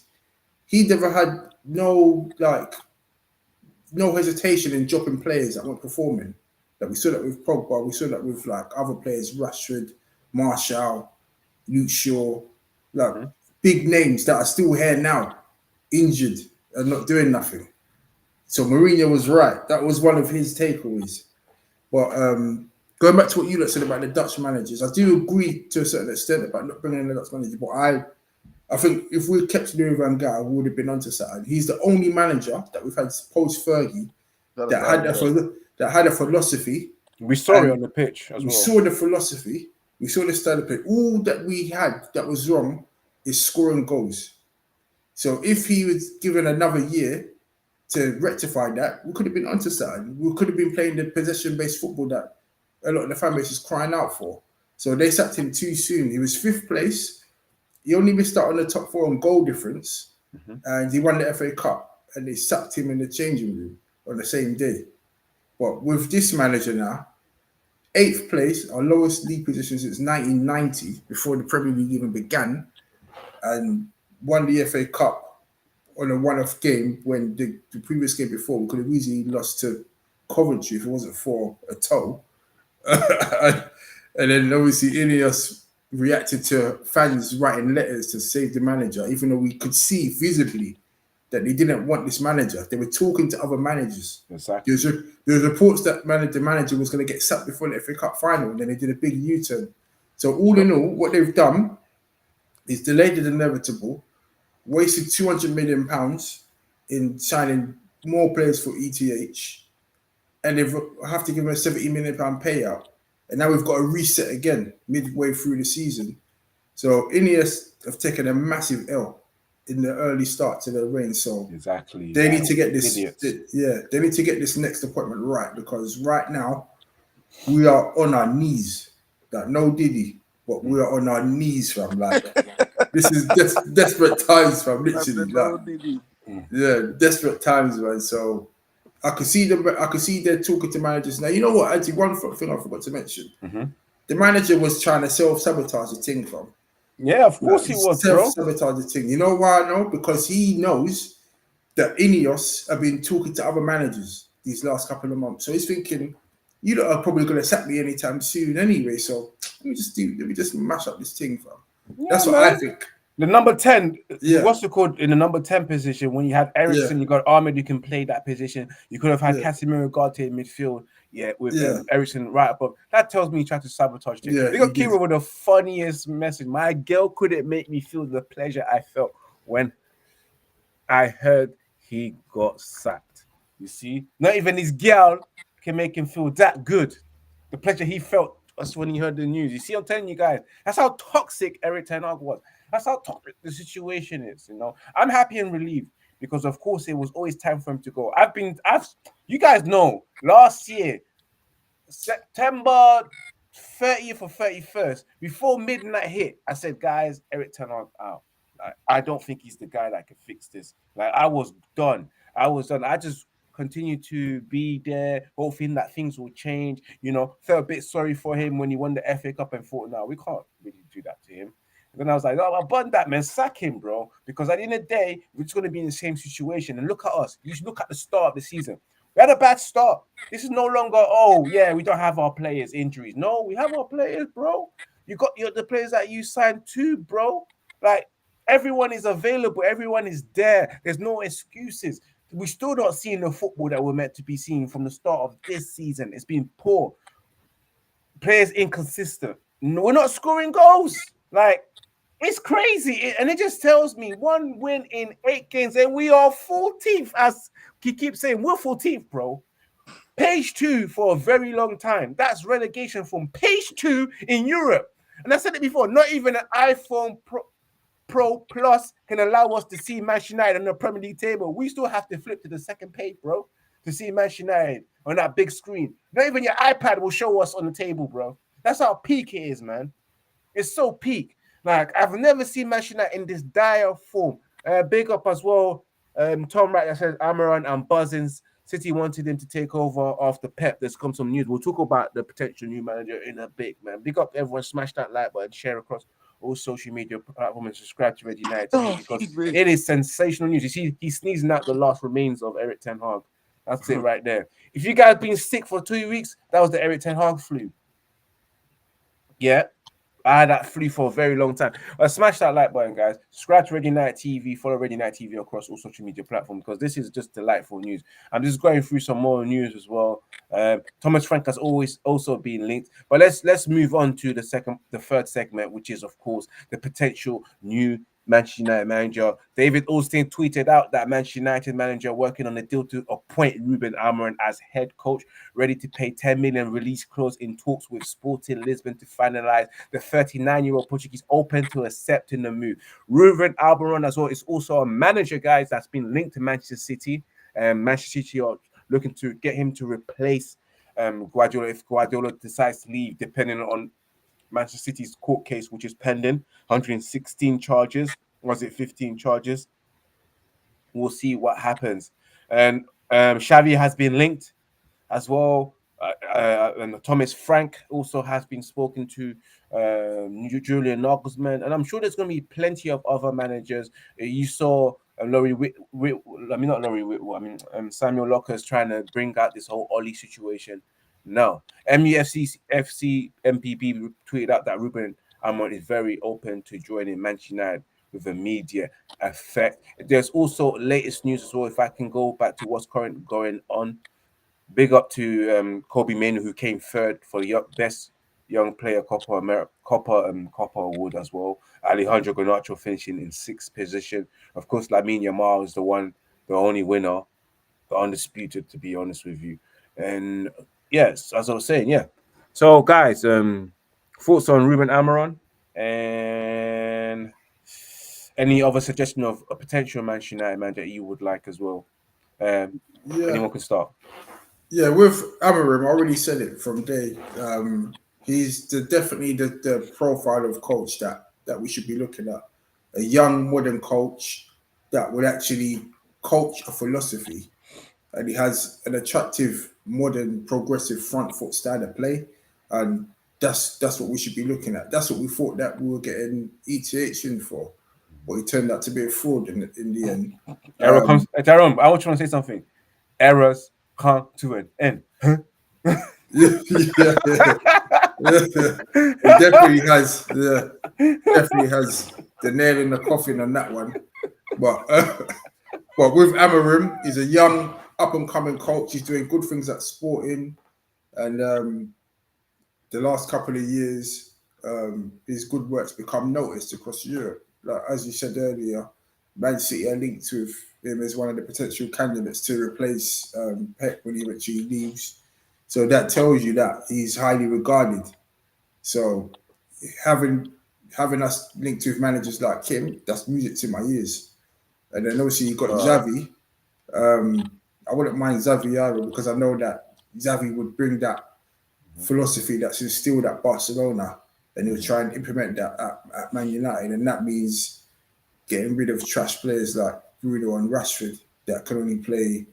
he never had no hesitation in dropping players that weren't performing. Like we saw that with Pogba, we saw that with other players, Rashford, Martial, Luke Shaw, big names that are still here now, injured and not doing nothing. So Mourinho was right. That was one of his takeaways. But going back to what you said about the Dutch managers, I do agree to a certain extent about not bringing in the Dutch manager. But I think if we kept Louis van Gaal, we would have been onto something. He's the only manager that we've had post Fergie that had a philosophy. We saw it on the pitch as well. We saw the philosophy. We saw the style of play. All that we had that was wrong is scoring goals. So if he was given another year to rectify that, we could have been onto something. We could have been playing the possession-based football that a lot of the fan base is crying out for. So they sacked him too soon. He was 5th place. He only missed out on the top 4 on goal difference, and he won the FA Cup, and they sacked him in the changing room on the same day. But with this manager now, 8th place, our lowest league position since 1990, before the Premier League even began, and won the FA Cup on a one-off game when the previous game before we could have easily lost to Coventry if it wasn't for a toe. And then obviously Ineos reacted to fans writing letters to save the manager, even though we could see visibly that they didn't want this manager. They were talking to other managers. Exactly. There was reports that the manager was going to get sacked before the FA Cup final, and then they did a big U-turn. So all in all, what they've done is delayed the inevitable, wasted £200 million in signing more players for ETH, and they have to give them a £70 million payout. And now we've got a reset again midway through the season. So Ineos have taken a massive L in the early start to their reign. So exactly, they need to get this. They need to get this next appointment right, because right now we are on our knees. No Diddy, but we are on our knees, fam. This is desperate times, fam. Literally, desperate times, man. So I could see them. I could see they're talking to managers now. You know what? Actually, one thing I forgot to mention: the manager was trying to self-sabotage the thing, from. Yeah, of course he was, bro. Self-sabotage thing. You know why I know? Because he knows that Ineos have been talking to other managers these last couple of months. So he's thinking, you lot are probably going to sack me anytime soon anyway. So let me just mash up this thing, fam. Yeah, that's what man. I think. The number 10, Yeah. what's it called in the number 10 position? When you had Ericsson, you got Ahmed who can play that position. You could have had Casemiro Garte in midfield, with Ericsson right above. That tells me he tried to sabotage it. They got Kira with the funniest message. My girl couldn't make me feel the pleasure I felt when I heard he got sacked. You see, not even his girl can make him feel that good. The pleasure he felt was when he heard the news. You see, I'm telling you guys, that's how toxic Erik Ten Hag was. That's how toxic the situation is. You know, I'm happy and relieved because, of course, it was always time for him to go. You guys know, last year, September 30th or 31st, before midnight hit, I said, guys, Erik Ten Hag out. I don't think he's the guy that can fix this. Like, I was done. I just continued to be there, hoping that things will change. You know, felt a bit sorry for him when he won the FA Cup and thought, no, we can't really do that to him. And then I was like, oh, I'll burn that, man. Sack him, bro. Because at the end of the day, we're just going to be in the same situation. And look at us. You should look at the start of the season. We had a bad start. This is no longer, oh, yeah, we don't have our players, injuries. No, we have our players, bro. You got the players that you signed too, bro. Like, everyone is available. Everyone is there. There's no excuses. We're still not seeing the football that we're meant to be seeing from the start of this season. It's been poor. Players inconsistent. We're not scoring goals. Like, it's crazy. And it just tells me 1 win in 8 games and we are 14th. As he keeps saying, we're 14th, bro. Page 2 for a very long time. That's relegation from page 2 in Europe. And I said it before, not even an iPhone Pro Plus can allow us to see Manchester United on the Premier League table. We still have to flip to the second page, bro, to see Manchester United on that big screen. Not even your iPad will show us on the table, bro. That's how peak it is, man. It's so peak. Like, I've never seen Manchester United in this dire form. Big up as well, Tom Wright that says Amorim and Buzzins. City wanted him to take over after Pep. There's come some news. We'll talk about the potential new manager in a bit, man. Big up everyone. Smash that like button, share across all social media platforms, and subscribe to Red United TV because it is sensational news. You see, he's sneezing out the last remains of Erik Ten Hag. That's it right there. If you guys been sick for 2 weeks, that was the Erik Ten Hag flu. Yeah. I had that flu for a very long time. Smash that like button, guys. Subscribe to Red United TV. Follow Red United TV across all social media platforms because this is just delightful news. I'm just going through some more news as well. Thomas Frank has always also been linked. But let's move on to the third segment, which is, of course, the potential new Manchester United manager. David Ornstein tweeted out that Manchester United manager working on a deal to appoint Ruben Amorim as head coach, ready to pay 10 million release clause in talks with Sporting Lisbon to finalize. The 39-year-old Portuguese open to accepting the move. Ruben Amorim as well is also a manager, guys, that's been linked to Manchester City. Manchester City are looking to get him to replace Guardiola if Guardiola decides to leave, depending on Manchester City's court case, which is pending, 116 charges. Was it 15 charges? We'll see what happens. And Xavi has been linked as well. And Thomas Frank also has been spoken to. Julian Nagelsmann, and I'm sure there's going to be plenty of other managers. You saw Samuel Locker's trying to bring out this whole Oli situation. No, MUFC MPB tweeted out that Ruben Amorim is very open to joining Manchester United with immediate effect. There's also latest news as well. If I can go back to what's currently going on, big up to Kobe Mainoo, who came third for the best young player Copper Award as well. Alejandro Garnacho finishing in 6th position. Of course, Lamine Yamal is the only winner, the undisputed, to be honest with you. And yes, as I was saying, yeah. So, guys, thoughts on Ruben Amorim and any other suggestion of a potential Manchester United manager you would like as well? Anyone can start. Yeah, with Amorim, I already said it from day. He's definitely the profile of coach that we should be looking at. A young, modern coach that would actually coach a philosophy. And he has an attractive, modern, progressive front foot style of play. And that's what we should be looking at. That's what we thought that we were getting ETH in for, but it turned out to be a fraud in the end. Error comes. Jerome, I want you to say something. Errors come to an end. Yeah. It definitely has. Yeah, definitely has the nail in the coffin on that one. But with Amorim, he's a young up and coming coach. He's doing good things at Sporting, and the last couple of years, his good work's become noticed across Europe. Like as you said earlier, Man City are linked with him as one of the potential candidates to replace Pep when he eventually leaves. So that tells you that he's highly regarded. So having us linked with managers like him, that's music to my ears. And then obviously you got Xavi. I wouldn't mind Xavi either because I know that Xavi would bring that philosophy that's instilled at Barcelona, and he'll try and implement that at Man United, and that means getting rid of trash players like Bruno and Rashford that can only play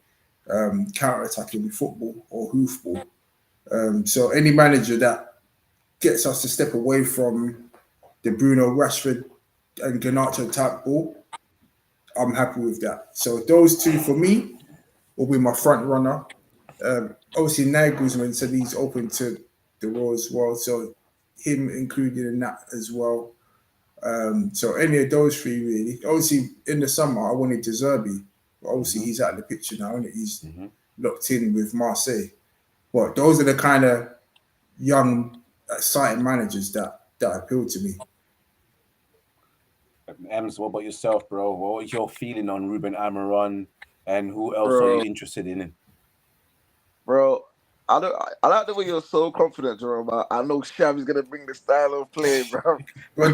counter-attacking football or hoofball. So any manager that gets us to step away from the Bruno, Rashford and Garnacho type ball, I'm happy with that. So those two for me will be my front runner. Obviously, Nagelsmann said he's open to the role as well, so him included in that as well. So any of those three really. Obviously, in the summer I wanted De Zerbi, but obviously he's out of the picture now, and he's locked in with Marseille. But those are the kind of young, exciting managers that appeal to me. Ems, what about yourself, bro? What is your feeling on Ruben Amorim, and who else are you interested in? Bro, I like the way you're so confident, Jerome. I know Xavi's gonna bring the style of play, bro. I'm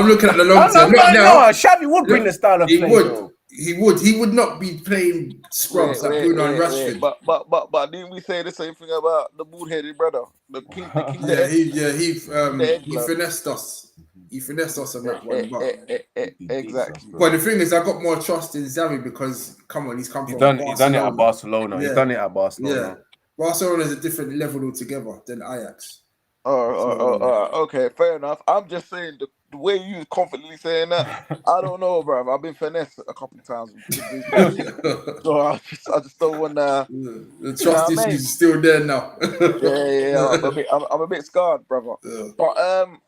looking at the long term. Xavi would bring the style of play. Though. He would not be playing scrubs like Bruno and Rashford. But didn't we say the same thing about the bald-headed brother? The king he finessed us. He finessed us on that one. Exactly. But the thing is, I got more trust in Xavi because, come on, he's come from Barcelona. He's done it at Barcelona. Yeah. He's done it at Barcelona. Yeah. Barcelona is a different level altogether than Ajax. Okay, fair enough. I'm just saying the way you confidently saying that, I don't know, bro. I've been finessed a couple of times. So I just don't want to. The trust is still there now. Yeah. I'm a bit scarred, brother. Yeah. But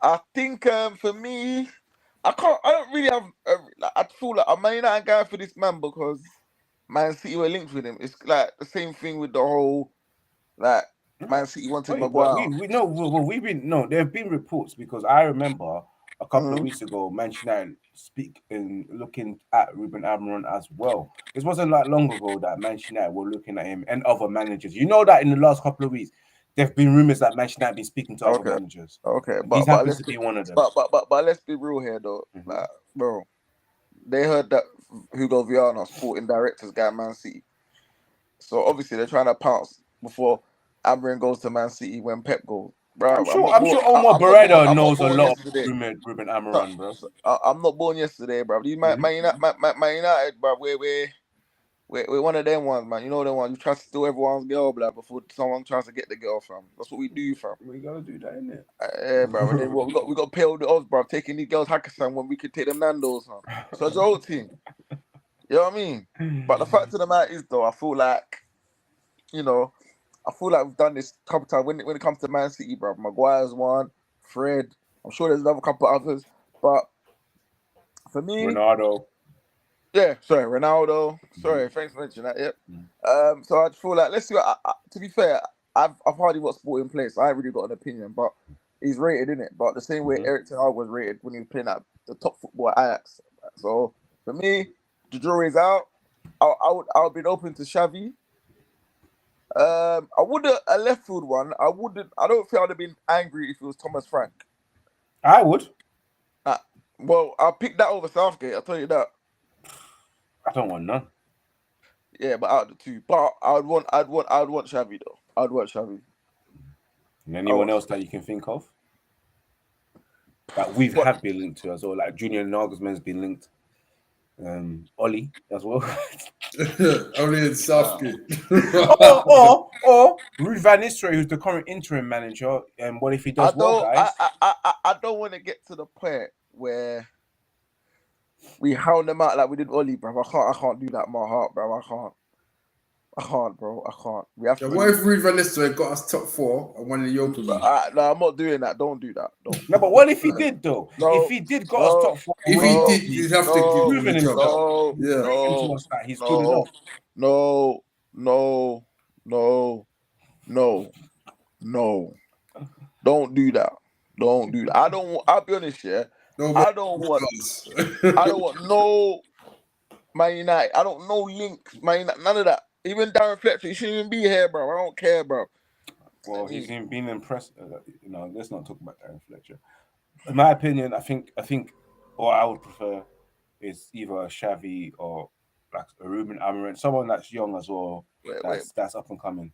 I think for me, I don't really have. I feel like I may not go for this man because Man City were linked with him. It's like the same thing with the whole like. Man City wanted Maguire. There have been reports because I remember a couple of weeks ago, Manchester United looking at Ruben Amorim as well. This wasn't like long ago that Manchester United were looking at him and other managers. You know that in the last couple of weeks, there have been rumors that Manchester United have been speaking to other managers. Okay, but he's happy to be one of them. But let's be real here, though. Like, bro, they heard that Hugo Viana, sporting directors, got Man City. So obviously they're trying to pounce before Amorim goes to Man City when Pep goes. Bro, I'm sure Omar Beretta knows a lot of Ruben Amorim, bro. I'm not born yesterday, bro. These Man United, bro, we're one of them ones, man. You know the ones you try to steal everyone's girl, bro, before someone tries to get the girl from. That's what we do, fam. We gotta do that, innit? Yeah, bro. And then we got to pay all the odds, bro. Taking these girls Hakkasan when we could take them Nando's, man. So it's the whole team. You know what I mean? But the fact of the matter is, though, I feel like, we've done this a couple times when it comes to Man City, bro. Maguire's one, Fred. I'm sure there's another couple others, but for me, Ronaldo. Yeah, sorry, Ronaldo. Sorry, thanks for mentioning that. Yep. So I just feel like let's see. To be fair, I've hardly watched Sporting play, so I haven't really got an opinion. But he's rated, in it. But the same way Erik Ten Hag was rated when he was playing at the top football at Ajax. So for me, the jury's out. I would been open to Xavi. I would a left field one. I don't think I'd have been angry if it was Thomas Frank. I would. Well, I'll pick that over Southgate. I'll tell you that. I don't want none. Yeah, but out of the two. But I'd want Xavi though. I'd want Xavi. And anyone else that you can think of that have been linked to as well? Like Junior Nagelsmann's been linked. Oli as well. Only in Southgate. or Ruud van Nistelrooy, who's the current interim manager. And what if he does well, guys? I don't want to get to the point where we hound them out like we did Oli, bro. I can't do that. My heart, bro. I can't, bro. I can't. We have to. What if Ruud van Nistelrooy got us top 4 and won the Europa League? No, I'm not doing that. Don't do that. Don't. No, but what if he did though? No, if he did got us top 4, if he did, you'd have to give him the job. He's good enough. No. Don't do that. Don't do that. I'll be honest, yeah. No, I don't want no Man United. I don't know links, Man United, none of that. Even Darren Fletcher, he shouldn't even be here, bro. I don't care, bro. Well, he's been impressed. Let's not talk about Darren Fletcher. In my opinion, I think what I would prefer is either a Xavi or like a Ruben Amorim, someone that's young as well, that's up and coming.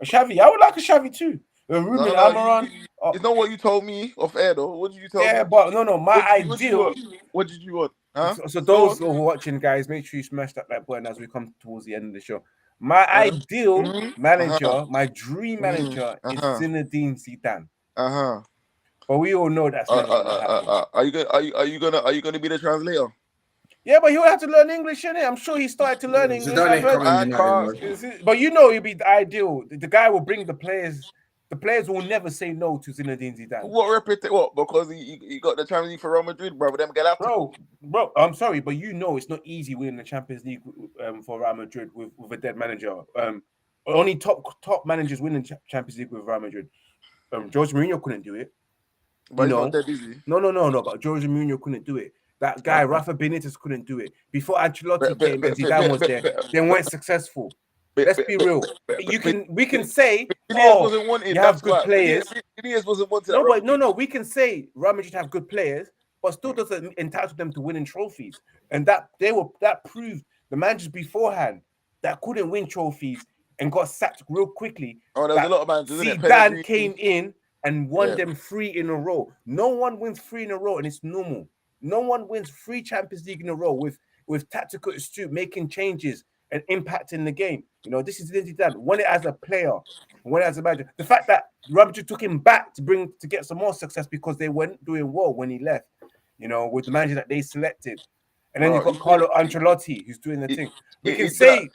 A Xavi, I would like a Xavi too. A Ruben Amorim. It's not what you told me off air though. What did you tell me? Yeah, but no. My ideal. What did you want? Huh? So those who are watching, guys, make sure you smash that like button as we come towards the end of the show. My ideal manager, my dream manager is Zinedine Zidane. But we all know that's never gonna happen. Are you gonna be the translator? Yeah, but he'll have to learn English, innit? I'm sure he started to learn English. But you know, he'll be the ideal. The guy will bring the players. The players will never say no to Zinedine Zidane. What? Because he got the Champions League for Real Madrid, bro. Them get out. Bro. I'm sorry, but you know it's not easy winning the Champions League for Real Madrid with a dead manager. Only top managers winning Champions League with Real Madrid. Jose Mourinho couldn't do it. But he's not that easy. No. But Jose Mourinho couldn't do it. That guy, Rafa Benitez, couldn't do it. Before Ancelotti came and Zidane was there, they weren't successful. Let's be real. We can say, you have good players. Ineos wasn't wanted. No. We can say Real Madrid have good players, but still doesn't entitle them to winning trophies. And that proved the managers beforehand that couldn't win trophies and got sacked real quickly. Oh, there was a lot of managers. Zidane came in and won them 3 in a row. No one wins 3 in a row, and it's normal. No one wins 3 Champions League in a row with tactical astute, making changes and impacting the game. You know, this is Zidane. Won it as a player, won it as a manager. The fact that Real Madrid took him back to get some more success because they weren't doing well when he left. You know, with the manager that they selected, and then you've got Carlo Ancelotti who's doing the thing. We can say,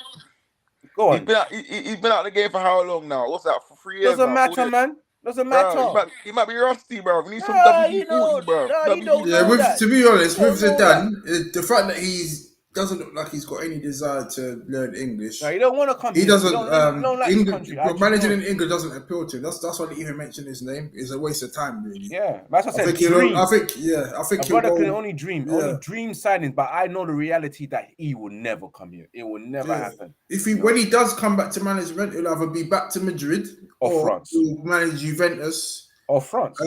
go on. He's been out of the game for how long now? What's that, for 3 years? Doesn't matter, man. Doesn't matter. He might be rusty, bro. We need some WD-40, bro. To be honest, with Zidane, the fact that he doesn't look like he's got any desire to learn English. No, he don't want to come. He doesn't. Don't like English, managing in England doesn't appeal to him. That's why they even mention his name. It's a waste of time, really. Yeah, that's what I said. I think a brother can only dream. Only dream signings, but I know the reality that he will never come here. It will never happen. When he does come back to management, he'll either be back to Madrid or France. He'll manage Juventus or France,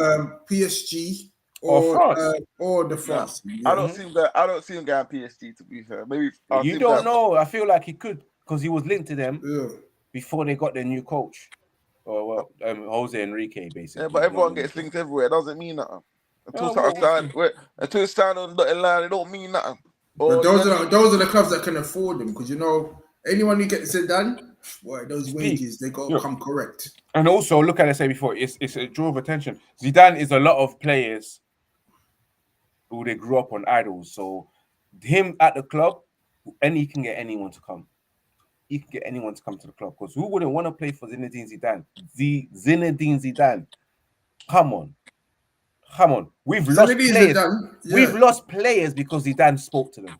PSG. Or France, or the France. Yeah. I don't see him going PSG. To be fair, maybe you don't know. I feel like he could because he was linked to them before they got their new coach, or Jose Enrique, basically. Yeah, but everyone gets linked everywhere. It doesn't mean nothing. Until it's signed on dotted line, it don't mean nothing. But those are the clubs that can afford them, because you know anyone who gets it done, boy, those wages they got to come correct. And also, look at I said before, it's a draw of attention. Zidane is a lot of players who they grew up on idols. So him at the club, and he can get anyone to come. He can get anyone to come to the club, because who wouldn't want to play for Zinedine Zidane? Zinedine Zidane. Come on. We've lost players. We've lost players because Zidane spoke to them.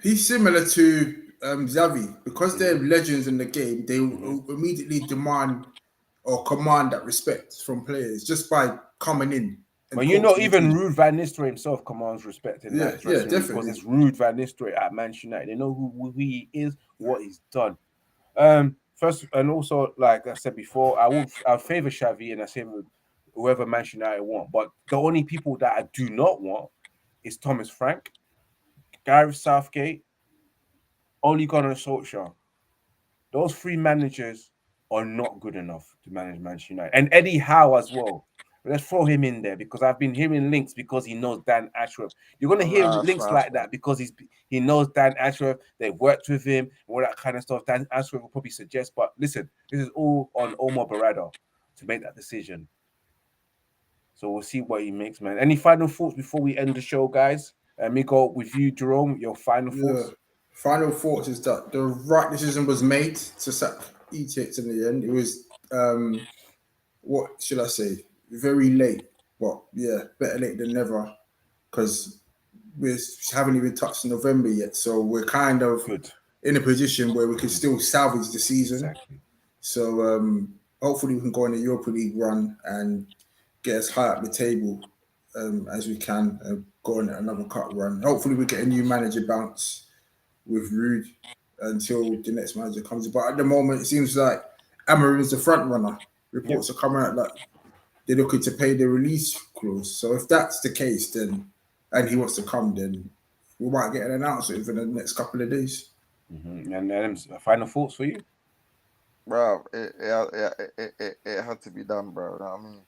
He's similar to Xavi, because they're legends in the game. They will immediately demand or command that respect from players just by coming in. But you know, even Ruud van Nistelrooy himself commands respect in that dressing room, because it's Ruud van Nistelrooy at Manchester United. They know who he is, what he's done. First, and also, like I said before, I favor Xavi and I say whoever Manchester United want. But the only people that I do not want is Thomas Frank, Gareth Southgate, Ole Gunnar Solskjaer. Those 3 managers are not good enough to manage Manchester United, and Eddie Howe as well. But let's throw him in there because I've been hearing links because he knows Dan Ashworth. You're gonna hear links like that because he knows Dan Ashworth. They worked with him, all that kind of stuff. Dan Ashworth will probably suggest, but listen, this is all on Omar Barada to make that decision. So we'll see what he makes, man. Any final thoughts before we end the show, guys? Me go with you, Jerome. Your final thoughts. Final thoughts is that the right decision was made to sack ETX in the end. It was what should I say? Very late, but yeah, better late than never. Because we haven't even touched November yet, so we're kind of in a position where we can still salvage the season. Exactly. So hopefully we can go on a Europa League run and get as high up the table as we can and go on another cup run. Hopefully we get a new manager bounce with Rude until the next manager comes. But at the moment, it seems like Amorim is the front runner. Reports are coming out like they're looking to pay the release clause. So if that's the case, then and he wants to come, then we might get an announcement within the next couple of days. Mm-hmm. And Adam's final thoughts for you, bro. It had to be done, bro. You know what I mean?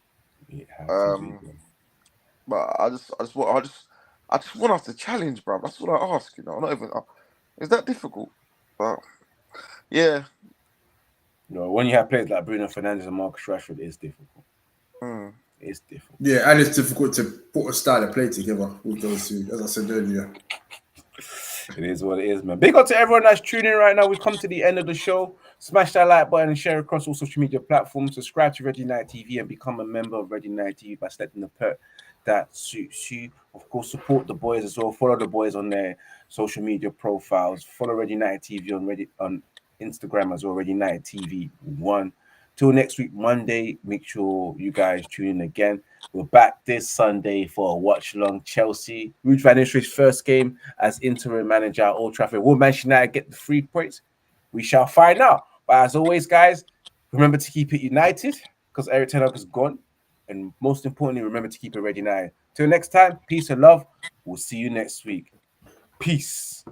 It had to be done. But I just want us to challenge, bro. That's what I ask. You know, not even. Is that difficult? But yeah. No, when you have players like Bruno Fernandes and Marcus Rashford, it's difficult. It's difficult. Yeah, and it's difficult to put a style of play together with those two, as I said earlier. It is what it is, man. Big up to everyone that's tuning in right now. We've come to the end of the show. Smash that like button and share across all social media platforms. Subscribe to Ready Night TV and become a member of Ready Night TV by selecting the perk that suits you. Of course, support the boys as well. Follow the boys on their social media profiles. Follow Ready Night TV on Instagram as well. Ready Night TV 1. Till next week, Monday, make sure you guys tune in again. We're back this Sunday for a watch-along. Chelsea, Ruud van Nistelrooy's first game as interim manager at Old Trafford. Will Manchester United get the 3 points? We shall find out. But as always, guys, remember to keep it united because Erik Ten Hag is gone. And most importantly, remember to keep it Ready United. Till next time, peace and love. We'll see you next week. Peace.